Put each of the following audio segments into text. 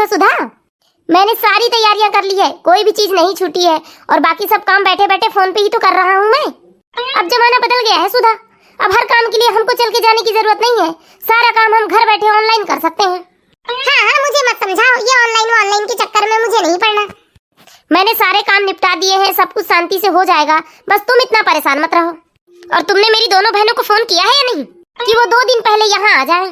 हो सुधा? मैंने सारी तैयारियां कर ली है, कोई भी चीज नहीं छूटी है और बाकी सब काम बैठे बैठे फोन पे ही तो कर रहा हूँ मैं। अब जमाना बदल गया है सुधा, अब हर काम के लिए हमको चल के जाने की जरूरत नहीं है, सारा काम हम घर बैठे ऑनलाइन कर सकते हैं। हाँ, मुझे मत समझाओ, ये ऑनलाइन के चक्कर में मुझे नहीं पड़ना। मैंने सारे काम निपटा दिए हैं, सब कुछ शांति से हो जाएगा, बस तुम इतना परेशान मत रहो। और तुमने मेरी दोनों बहनों को फोन किया है या नहीं कि वो 2 दिन पहले यहाँ आ जाए?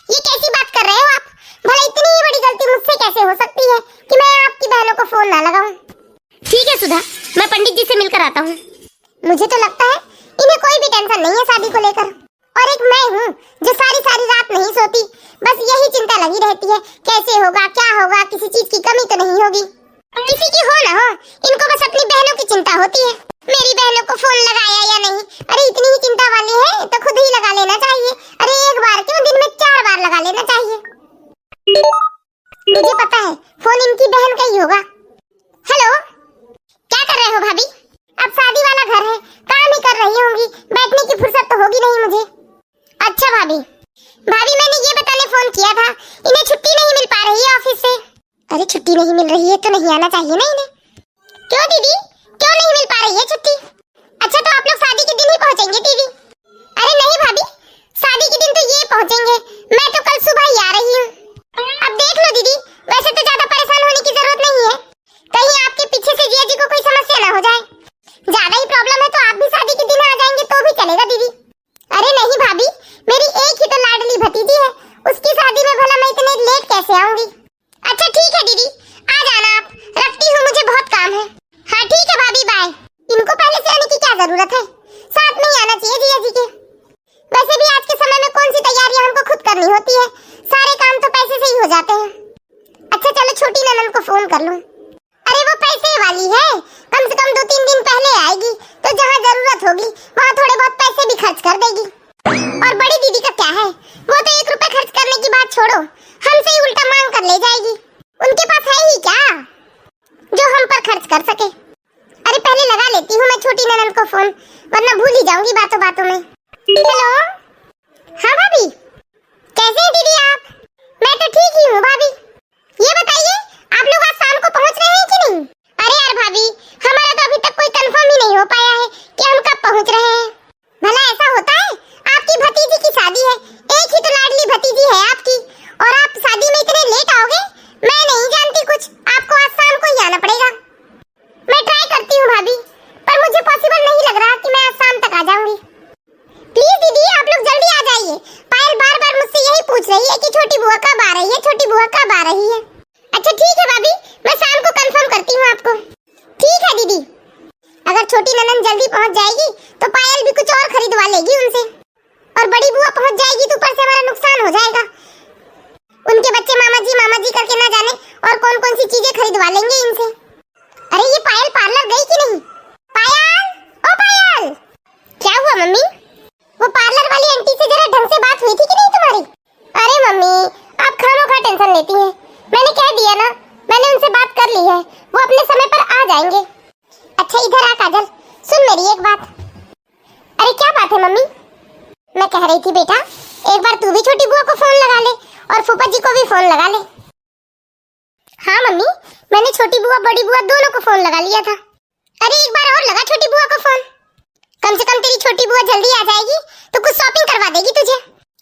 ये कैसी बात कर रहे हो आप? भला इतनी बड़ी गलती मुझसे कैसे हो सकती है कि मैं आपकी बहनों को फोन ना लगाऊं? ठीक है सुधा, मैं पंडित जी से मिलकर आता हूँ। मुझे तो लगता है इन्हें कोई भी टेंशन नहीं है शादी को लेकर, और एक मैं हूँ जो सारी सारी रात नहीं सोती, बस यही चिंता लगी रहती है कैसे होगा, क्या होगा, किसी चीज की कमी तो नहीं होगी। किसी की हो ना हो, इनको बस अपनी बहनों की चिंता होती है, मेरी बहनों को फोन लगाया या नहीं। अरे इतनी ही चिंता वाले हैं तो खुद ही लगा लेना चाहिए। अरे एक बार क्यों, दिन में 4 बार लगा लेना चाहिए। मुझे पता है फोन इनकी बहन का ही होगा। हेलो, क्या कर रहे हो भाभी? अब शादी वाला घर है, काम ही कर रही होंगी, बैठने की फुर्सत तो होगी नहीं मुझे। अच्छा भाभी, मैंने ये बताने फोन किया था, इन्हें छुट्टी नहीं मिल पा रही है ऑफिस से। अरे छुट्टी नहीं मिल रही है तो नहीं आना चाहिए ना इन्हें। क्यों दीदी, क्यों नहीं मिल पा रही है छुट्टी? अच्छा तो आप लोग शादी के दिन ही पहुंचेंगे दीदी? अरे नहीं भाभी, शादी के दिन तो ये पहुंचेंगे, मैं तो कल सुबह ही आ रही हूँ। अब देख लो दीदी, वैसे तो ज्यादा परेशान होने की जरूरत नहीं है, कहीं आपके पीछे से जिया जी को कोई समस्या ना हो जाए। ज्यादा ही प्रॉब्लम है तो आप भी शादी के दिन आ जाएंगे तो भी चलेगा दीदी। अरे नहीं भाभी, मेरी एक ही तो लाडली भतीजी है, उसकी शादी में भला मैं इतने लेट कैसे आऊंगी? अच्छा ठीक है दीदी, आ जाना आप, रखती हूँ, मुझे बहुत काम है। हाँ ठीक है भाभी, बाय। इनको पहले से आने की क्या जरूरत है, साथ में ही आना चाहिए जिया जी के। वैसे भी आज के समय में कौन सी तैयारियां हमको खुद करनी होती है, सारे काम तो पैसे से ही हो जाते हैं। अच्छा चलो छोटी ननद को फोन कर लूं। अरे वो पैसे वाली है, कम से कम 2-3 दिन पहले आएगी, तो जहाँ जरूरत होगी वहाँ थोड़े बहुत पैसे भी खर्च कर देगी। और बड़ी दीदी का क्या है, वो तो 1 रुपए खर्च करने की बात छोड़ो, हमसे ही उल्टा मांग कर ले जाएगी। उनके पास है ही क्या जो हम पर खर्च कर सके? अरे पहले लगा लेती हूँ मैं छोटी ननद को फोन, वरना भूल ही जाऊंगी बातों बातों में। हेलो, हाँ भाभी, कैसे हैं दीदी आप? मैं तो ठीक ही हूँ भाभी। ये बताइए आप लोग आज शाम को पहुँच रहे हैं कि नहीं? अरे यार भाभी, हमारा तो अभी तक कोई कंफर्म ही नहीं हो पाया है कि हम कब पहुँच रहे हैं। भला ऐसा होता है, आपकी भतीजी की शादी है, एक ही तो लाडली भतीजी है आपकी, और आप शादी में इतने लेट आओगे? मैं नहीं जानती कुछ, आपको आज शाम को ही आना पड़ेगा। मैं ट्राई करती हूँ भाभी, पर मुझे पॉसिबल नहीं लग रहा कि मैं आज शाम तक आ जाऊंगी। प्लीज दीदी आप लोग जल्दी आ जाइए, पायल बार बार मुझसे यही पूछ रही है कि छोटी बुआ कब आ रही है, छोटी बुआ कब आ रही है। अच्छा ठीक है भाभी, मैं शाम को कंफर्म करती हूँ आपको। ठीक है दीदी, अगर छोटी ननद जल्दी पहुँच जाएगी तो पायल भी कुछ और खरीदवा लेगी उनसे, और बड़ी बुआ पहुँच जाएगी तो ऊपर से हमारा नुकसान हो जाएगा। उनके बच्चे मामा जी करके ना जाने और कौन कौन सी चीजें खरीदवा लेंगे इनसे। अरे ये पायल पार्लर गई कि नहीं? पायल, ओ पायल, क्या हुआ मम्मी? वो पार्लर वाली आंटी से जरा ढंग से बात हुई थी कि नहीं तुम्हारी? अरे मम्मी, आप खामोखा टेंशन लेती हैं, मैंने कह दिया ना, मैंने उनसे बात कर ली है, वो अपने समय पर आ जाएंगे। अच्छा इधर आ काजल, सुन मेरी एक बात। अरे क्या बात है मम्मी? मैं कह रही थी बेटा, एक बार तू भी छोटी बुआ को फोन लगा ले और फूफा जी को भी फोन लगा ले। हाँ मम्मी, मैंने छोटी बुआ बड़ी बुआ दोनों को फोन लगा लिया था। अरे एक बार और लगा छोटी बुआ को फोन, कम से कम तेरी छोटी बुआ जल्दी आ जाएगी तो कुछ शॉपिंग करवा देगी तुझे।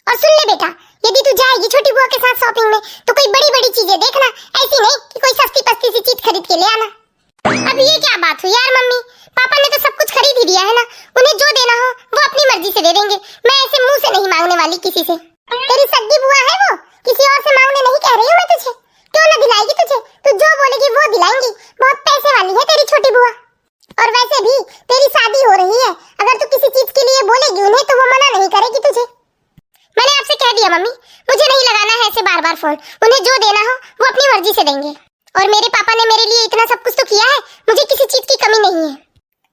और सुन ले बेटा, यदि तू जाएगी छोटी बुआ के साथ शॉपिंग में तो कोई बड़ी बड़ी चीजें देखना, ऐसी नहीं कि कोई सस्ती पस्ती सी चीज खरीद के ले आना। अब ये क्या बात हुई यार मम्मी, पापा ने तो सब कुछ खरीद ही दिया है ना, उन्हें जो देना हो वो अपनी मर्जी से दे देंगे, मैं ऐसे मुंह से नहीं मांगने वाली किसी से। तेरी सगी बुआ है वो, किसी और से मांगने नहीं कह रही हूँ मैं तुझे, क्यों ना दिलाएगी तुझे, तू जो बोलेगी वो दिलाएंगी, बहुत पैसे वाली है तेरी छोटी बुआ। और वैसे भी तेरी शादी हो रही है, अगर तू किसी चीज के लिए बोलेगी उन्हें तो वो मना नहीं करेगी तुझे। मैंने आपसे कह दिया मम्मी, मुझे नहीं लगाना है ऐसे बार बार फोन, उन्हें जो देना हो वो अपनी मर्जी से देंगे, और मेरे पापा ने मेरे लिए इतना सब कुछ तो किया है, मुझे किसी चीज की कमी नहीं है।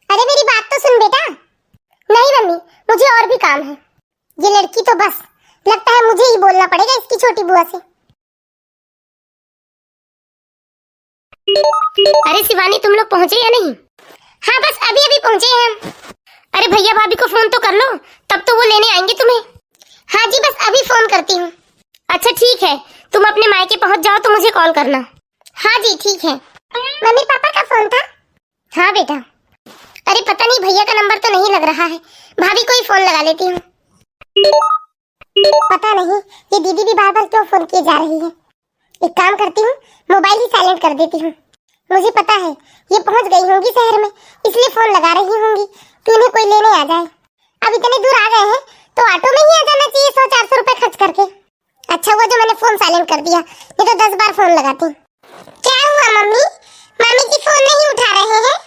अरे मेरी बात तो सुन बेटा। नहीं मम्मी, मुझे और भी काम है, ये लड़की तो बस लगता है मुझे ही बोलना पड़ेगा इसकी छोटी बुआ से। अरे शिवानी, तुम लोग पहुंचे या नहीं? हाँ बस अभी अभी पहुंचे हैं हम। अरे भैया भाभी को फोन तो कर लो, तब तो वो लेने आएंगे तुम्हें। हाँ जी, बस अभी फोन करती हूँ। अच्छा ठीक है, तुम अपने मायके पहुंच जाओ तो मुझे कॉल करना। हाँ जी ठीक है। मम्मी पापा का फोन था? हाँ बेटा। अरे पता नहीं भैया का नंबर तो नहीं लग रहा है, भाभी को ही फोन लगा लेती हूँ। पता नहीं ये दीदी भी बार बार क्यों फोन किए जा रही है। एक काम करती हूँ, मोबाइल ही साइलेंट कर देती हूँ। मुझे पता है ये पहुंच गई होंगी शहर में, इसलिए फोन लगा रही होंगी कि उन्हें कोई लेने आ जाए। अब इतने दूर आ गए हैं तो ऑटो में ही आ जाना चाहिए 100-400 रुपए खर्च करके। अच्छा हुआ जो मैंने फोन साइलेंट कर दिया, नहीं तो 10 बार फोन लगाती। क्या हुआ मम्मी? मामी की फोन नहीं उठा रहे हैं?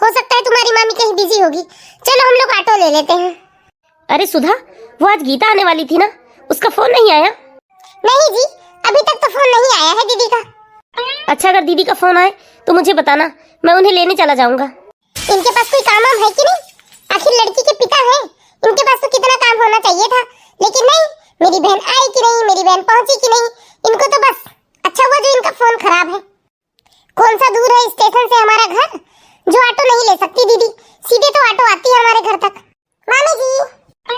हो सकता है तुम्हारी मामी कहीं बिजी होगी, चलो हम लोग ऑटो ले लेते हैं। अरे सुधा, वो आज गीता आने वाली थी ना, उसका फोन नहीं आया? नहीं जी, अभी तक तो फोन नहीं आया है दीदी का। अच्छा, अगर दीदी का फोन आए तो मुझे बताना, मैं उन्हें लेने चला जाऊंगा। इनके पास कोई काम है कि नहीं? आखिर लड़की के पिता हैं, इनके पास तो कितना काम होना चाहिए था, लेकिन नहीं। मेरी बहन आई कि नहीं, मेरी बहन पहुंची कि नहीं, इनको तो बस। अच्छा हुआ जो इनका फोन खराब है। कौन सा दूर है स्टेशन से हमारा घर, जो ऑटो नहीं ले सकती दीदी, सीधे तो ऑटो आती है हमारे घर तक। मामी जी।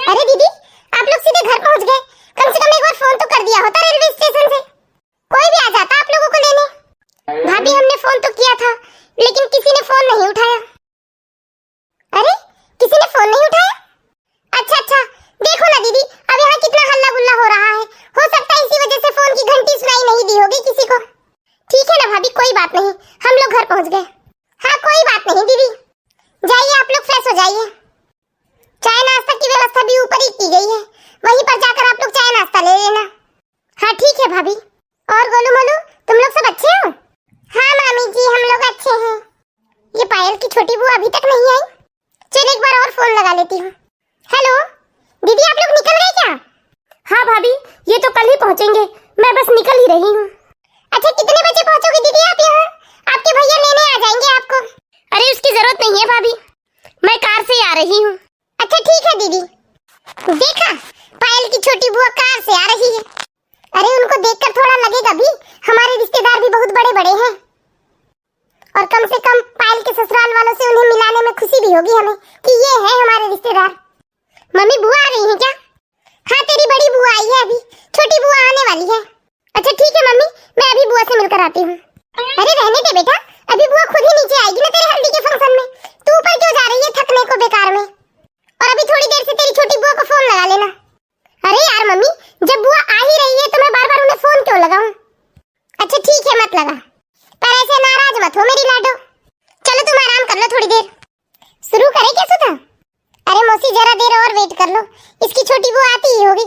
अरे दीदी, आप लोग सीधे घर पहुंच गए, कम से कम एक बार फोन तो कर दिया होता रेलवे स्टेशन से, कोई भी आ जाता आप लोगों को लेने। भाभी हमने फोन तो किया था, लेकिन किसी ने फोन नहीं उठाया। अरे किसी ने फोन नहीं उठाया? अच्छा, देखो ना दीदी, अब यहाँ कितना हल्ला गुल्ला हो रहा है, हो सकता है इसी वजह से फोन की घंटी सुनाई नहीं दी होगी किसी को। ठीक है ना भाभी, कोई बात नहीं, हम लोग घर पहुंच गए। हाँ कोई बात नहीं दीदी, जाइए आप लोग फ्रेश हो जाइए। चाय नाश्ता की व्यवस्था भी ऊपर ही की गई है, वहीं पर जाकर आप लोग चाय नाश्ता ले लेना। हाँ ठीक है भाभी। और गोलू मोलू, तुम लोग सब अच्छे हो? हाँ मामी जी, हम लोग अच्छे हैं। ये पायल की छोटी बुआ अभी तक नहीं आई, चल एक बार और फोन लगा लेती हूँ। हेलो दीदी, आप लोग निकल गए क्या? हाँ भाभी, ये तो कल ही पहुंचेंगे, मैं बस निकल ही रही हूँ। अच्छा, कितने बजे पहुंचोगी दीदी आप यहाँ? आपके भैया लेने आ जाएंगे आपको। अरे उसकी जरूरत नहीं है भाभी, मैं कार से आ रही हूँ। अच्छा ठीक है दीदी। देखा, पायल की छोटी बुआ कार से आ रही है। अरे उनको देखकर थोड़ा लगेगा भी, हमारे रिश्तेदार भी बहुत बड़े बड़े हैं, और कम से कम पायल के ससुराल वालों से उन्हें मिलाने में खुशी भी होगी हमें कि ये है हमारे रिश्तेदार। मम्मी बुआ आ रही है क्या? हाँ तेरी बड़ी बुआ आई है, अभी छोटी बुआ आने वाली है। अच्छा ठीक है मम्मी, मैं अभी बुआ से मिलकर आती हूँ। अरे रहने दे बेटा, अभी बुआ खुद ही नीचे आएगी ना तेरे हल्दी के फंक्शन में, तू ऊपर क्यों जा रही है थकने को बेकार में। और अभी थोड़ी देर से तेरी छोटी बुआ को फोन लगा लेना। अरे यार मम्मी, जब बुआ आ ही रही है तो मैं बार बार उन्हें फोन क्यों लगाऊं? अच्छा ठीक है मत लगा, पर ऐसे नाराज मत हो मेरी लाडो। चलो तुम आराम कर लो थोड़ी देर। शुरू करें क्या सुधा? अरे मौसी जरा देर और वेट कर लो, इसकी छोटी बुआ आती ही होगी।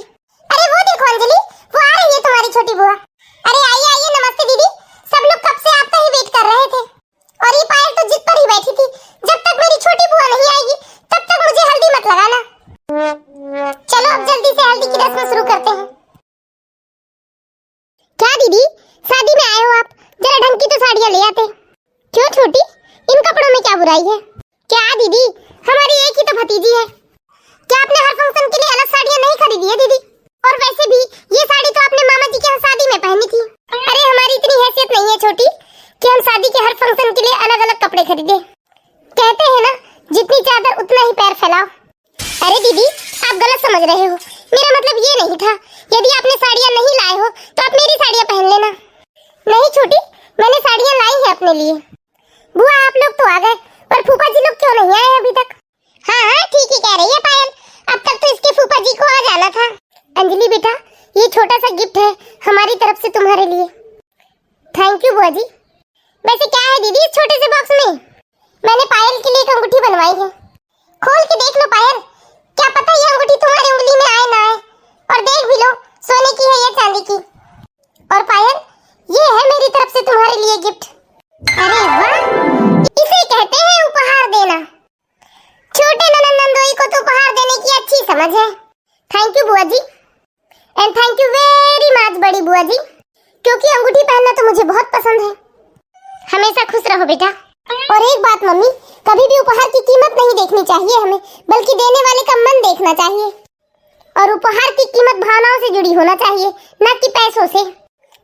अरे वो देखो अंजलि, वो आ रही है तुम्हारी छोटी बुआ। अरे आइए आइए, नमस्ते दीदी, सब लोग कब से आपका ही वेट कर रहे थे। और ये पायल तो जिद पर ही बैठी थी, जब तक मेरी छोटी बुआ नहीं आएगी तब तक मुझे हल्दी मत लगाना। चलो अब जल्दी से हल्दी की रस्म शुरू करते हैं। क्या दीदी, शादी में आए हो आप, जरा ढंग की तो साड़ियां ले आते। क्यों छोटी, इन कपड़ों में क्या बुराई है? क्या दीदी, हमारी एक ही तो भतीजी है, क्या आपने हर फंक्शन के लिए अलग साड़ियां नहीं खरीदी है दीदी? और वैसे भी ये साड़ी तो आपने मामा जी के यहाँ शादी में पहनी थी। अरे हमारी इतनी हैसियत नहीं है छोटी कि हम शादी के हर फंक्शन के लिए अलग अलग कपड़े खरीदे। कहते हैं ना, जितनी चादर उतना ही पैर फैलाओ। अरे दीदी, आप गलत समझ रहे हो, मेरा मतलब ये नहीं था। यदि आपने साड़ियाँ नहीं लाए हो तो आप मेरी साड़ियाँ पहन लेना। नहीं छोटी, मैंने साड़ियाँ लाई है अपने लिए। बुआ आप लोग तो आ गए, पर फूफा जी लोग क्यों नहीं आए अभी तक? हाँ ठीक ही कह रही है पायल, अब तक तो इसके फूफा जी को आ जाना था। अंजलि बेटा, ये छोटा सा गिफ्ट है हमारी तरफ से तुम्हारे लिए। थैंक यू बुआ जी। वैसे क्या है दीदी इस छोटे से बॉक्स में? मैंने पायल के लिए एक अंगूठी बनवाई है, खोल के देख लो पायल, क्या पता ये अंगूठी तुम्हारी उंगली में आए ना आए। और देख भी लो, सोने की है या चांदी की। और पायल, ये है मेरी तरफ से तुम्हारे लिए गिफ्ट। अरे वाह, इसे कहते हैं उपहार देना। छोटे ननंदोई को तो उपहार देने की अच्छी समझ है। थैंक यू बुआ जी, and thank you very much बड़ी बुआ जी, क्योंकि अंगूठी पहनना तो मुझे बहुत पसंद है। हमेशा खुश रहो बेटा। और एक बात मम्मी, कभी भी उपहार की कीमत नहीं देखनी चाहिए हमें, बल्कि देने वाले का मन देखना चाहिए। और उपहार की कीमत भावनाओं से जुड़ी होना चाहिए, न कि पैसों से।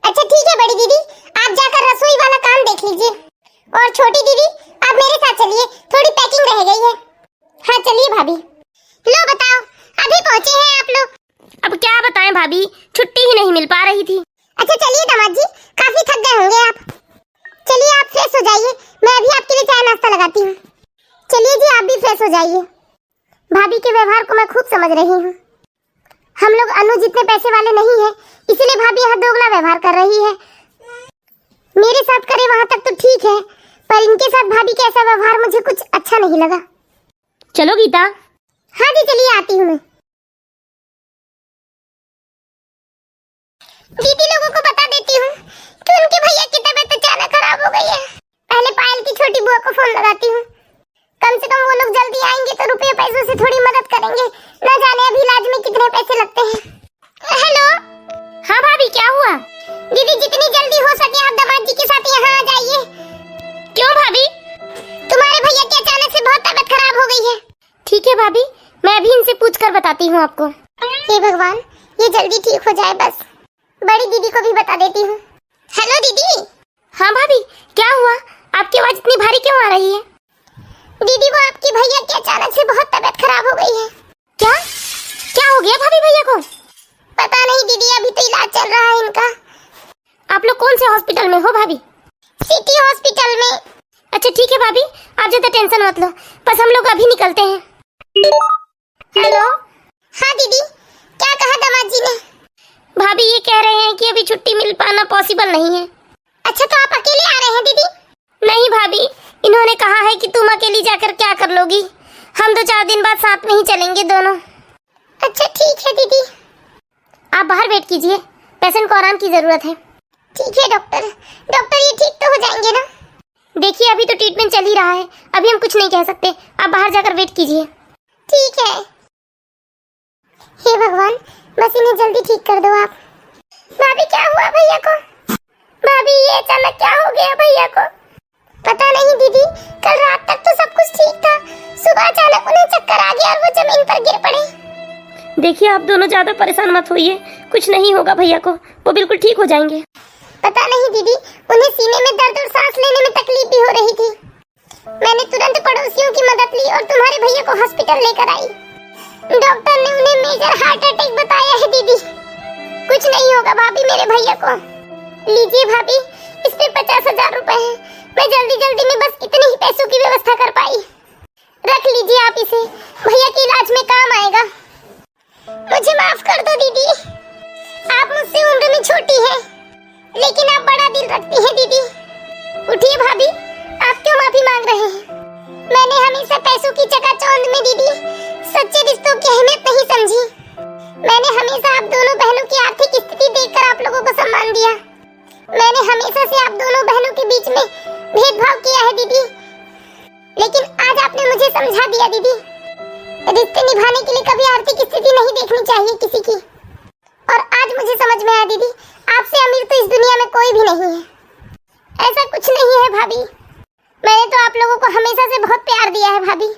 अच्छा ठीक है बड़ी दीदी, आप जाकर रसोई वाला काम देख लीजिए। और छोटी दीदी, आप मेरे साथ चलिए, थोड़ी पैकिंग रह गई है। हाँ चलिए भाभी। लो बताओ, अभी पहुँचे हैं आप लोग? अब क्या बताएं भाभी, छुट्टी ही नहीं मिल पा रही थी। अच्छा चलिए दामाद जी, काफी थक गए होंगे आप। चलिए आप फ्रेश हो जाइए, मैं अभी आपके लिए चाय नाश्ता लगाती हूँ। चलिए जी आप भी फ्रेश हो जाइए। भाभी के व्यवहार को मैं खूब समझ रही हूँ। हम लोग अनु जितने पैसे वाले नहीं है, इसीलिए भाभी यहाँ दोगला व्यवहार कर रही है। मेरे साथ करे वहां तक तो ठीक है, पर इनके साथ भाभी का ऐसा व्यवहार मुझे कुछ अच्छा नहीं लगा। चलो गीता। हाँ जी चलिए आती हूँ मैं। दीदी लोगों को बता देती हूँ कि उनके भैया की तबीयत अचानक खराब हो गई है। पहले पायल की छोटी बुआ को फोन लगाती हूँ, कम से कम वो लोग जल्दी आएंगे तो रुपये पैसों से थोड़ी मदद करेंगे। न जाने अभी इलाज में कितने पैसे लगते हैं। हेलो। हाँ भाभी क्या हुआ? दीदी जितनी जल्दी हो सके आप दामाद जी के साथ यहाँ आ जाइए। क्यों भाभी? तुम्हारे भैया की अचानक से बहुत तबीयत खराब हो गई है। ठीक है भाभी, मैं अभी इनसे पूछ कर बताती हूँ आपको। हे भगवान, ये जल्दी ठीक हो जाए बस। बड़ी दीदी को भी बता देती हूँ। हेलो दीदी। हाँ भाभी क्या हुआ? आपकी आवाज इतनी भारी क्यों आ रही है? दीदी वो आपकी भैया की अचानक से बहुत तबीयत खराब हो गई है। क्या क्या हो गया भाभी भैया को? पता नहीं दीदी, अभी तो इलाज चल रहा है इनका। आप लोग कौन से हॉस्पिटल में हो भाभी? सिटी हॉस्पिटल में। अच्छा ठीक है भाभी, आप ज्यादा टेंशन मत लो, बस हम लोग अभी निकलते हैं। हेलो। हाँ दीदी, क्या कहा दामाद जी ने? भाभी ये कह रहे हैं कि अभी छुट्टी मिल पाना पॉसिबल नहीं है। अच्छा तो आप अकेले आ रहे हैं दीदी? नहीं भाभी, इन्होंने कहा है कि तुम अकेली जाकर क्या कर लोगी, हम 2-4 दिन बाद साथ में ही चलेंगे दोनों। अच्छा ठीक है दीदी। आप बाहर वेट कीजिए, पेशेंट को आराम की जरूरत है। ठीक है डॉक्टर। डॉक्टर ये ठीक तो हो जाएंगे ना? देखिए अभी तो ट्रीटमेंट चल ही रहा है, अभी हम कुछ नहीं कह सकते, आप बाहर जाकर वेट कीजिए। ठीक है। हे भगवान, बस इन्हें जल्दी ठीक कर दो आप। भाभी क्या हुआ भैया को? भाभी ये अचानक क्या हो गया भैया को? पता नहीं दीदी, कल रात तक तो सब कुछ ठीक था, सुबह अचानक उन्हें चक्कर आ गया और वो जमीन पर गिर पड़े। देखिए आप दोनों ज्यादा परेशान मत होइए, कुछ नहीं होगा भैया को, वो बिल्कुल ठीक हो जाएंगे। पता नहीं दीदी, उन्हें सीने में दर्द और सांस लेने में तकलीफ भी हो रही थी। मैंने तुरंत पड़ोसियों की मदद ली और तुम्हारे भैया को हॉस्पिटल लेकर आई। डॉक्टर ने उन्हें मेजर हार्ट अटैक बताया है दीदी। कुछ नहीं होगा भाभी मेरे भैया को। लीजिए भाभी, इस पे 50,000 रुपए हैं। मैं जल्दी में बस इतने ही पैसों की व्यवस्था कर पाई। रख लीजिए आप इसे, भैया के इलाज में काम आएगा। मुझे माफ कर दो दीदी, आप मुझसे उम्र में छोटी हैं, लेकिन आप बड़ा दिल रखती हैं दीदी। उठिए भाभी, आप क्यों माफी मांग रहे हैं? मैंने हमेशा पैसों की चकाचौंध में दीदी सच्चे रिश्तों की अहमियत नहीं समझी। मैंने हमेशा आप दोनों बहनों की आर्थिक स्थिति देखकर आप लोगों को सम्मान दिया। मैंने हमेशा से आप दोनों बहनों के बीच में भेदभाव किया है दीदी, लेकिन आज आपने मुझे समझा दिया दीदी, रिश्ते निभाने के लिए कभी आर्थिक स्थिति नहीं देखनी चाहिए किसी की। और आज मुझे समझ में आया दीदी, आपसे अमीर तो इस दुनिया में कोई भी नहीं है। ऐसा कुछ नहीं है भाभी, मैंने तो आप लोगों को हमेशा से बहुत प्यार दिया है भाभी,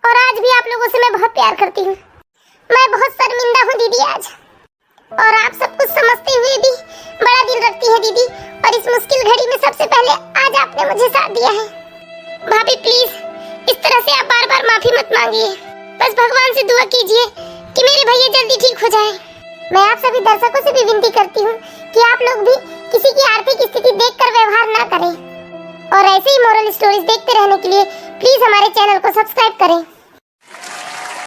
और आज भी आप लोगों से मैं बहुत प्यार करती हूँ। मैं बहुत शर्मिंदा हूँ दीदी आज, और आप सब कुछ समझते हुए भी बड़ा दिल रखती है दीदी, और इस मुश्किल घड़ी में सबसे पहले आज आपने मुझे साथ दिया है। भाभी प्लीज इस तरह से आप बार-बार माफी मत मांगिए, बस भगवान से दुआ कीजिए कि मेरे भैया जल्दी ठीक हो जाए। मैं आप सभी दर्शकों से भी विनती करती हूँ कि आप लोग भी किसी की आर्थिक स्थिति देखकर व्यवहार ना करें, और ऐसे ही मोरल स्टोरीज देखते रहने के लिए प्लीज हमारे चैनल को सब्सक्राइब करें।